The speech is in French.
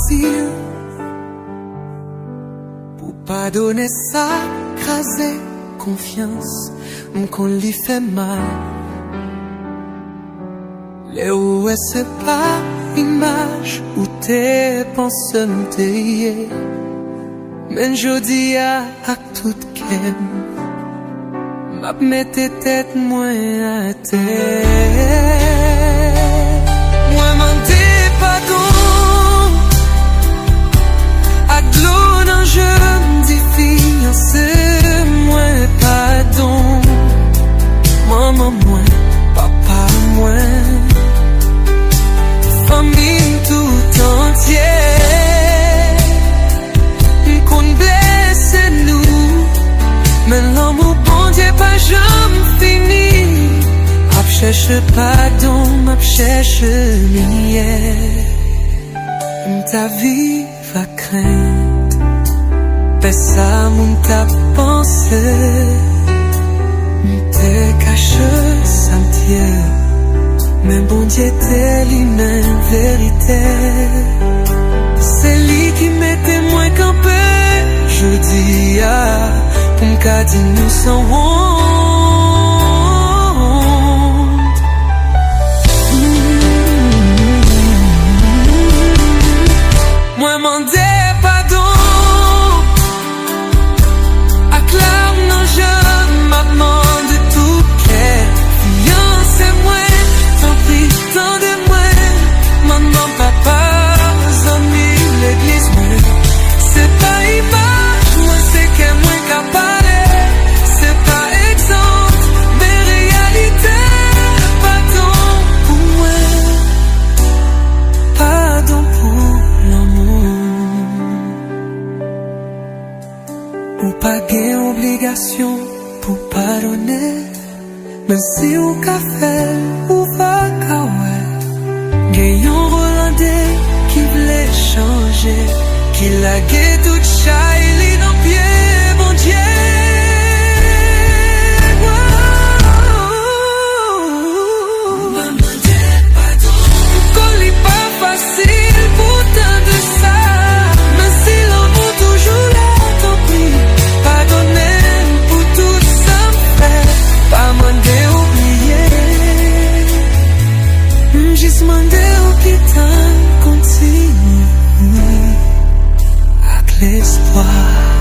facile pour pardonner ça, craser confiance qu'on lui fait mal. Les où c'est pas image où t'es pensé m'tailler. Mais je dis à tout qu'aime m'a mette tête moins à terre. Moi m'en pardon à glou dans je m'dis c'est moins pardon. Maman moins, papa moins, famille tout entière. Qu'on blesse nous, mais l'amour bon Dieu pas jamais fini. M'ap cherche pardon, m'ap cherche lumière. M'ta vie va craindre, fais ça mon ta pensée. M'te cache ça m'tient, mais bon Dieu t'es lui-même vérité. C'est lui qui mettait moins campé. Je dis ah, pour m'ka di nous sans honte. Moi m'en pardon, acclame non je m'amende tout cœur. Fiancez-moi, t'en prie, tant de moi. Maman, papa, amis, l'église, moi. C'est pas image, moi c'est que moi capable. C'est pas exemple, mais réalité. Pardon pour moi, pardon pour l'amour. Ou pas gain obligation pour pardonner. Mais si ou café ou va kawe, gayon Hollandais qui voulait changer, qui la gué tout chaili dans pied, bon Dieu. Maman Dieu, pardon. Qu'on lit pas facile pour tant de ça. Mais si l'amour toujours là, tant pis, pardonnez pour tout ça me fait. Pas demander oublier, juste demander au quitter continue avec l'espoir.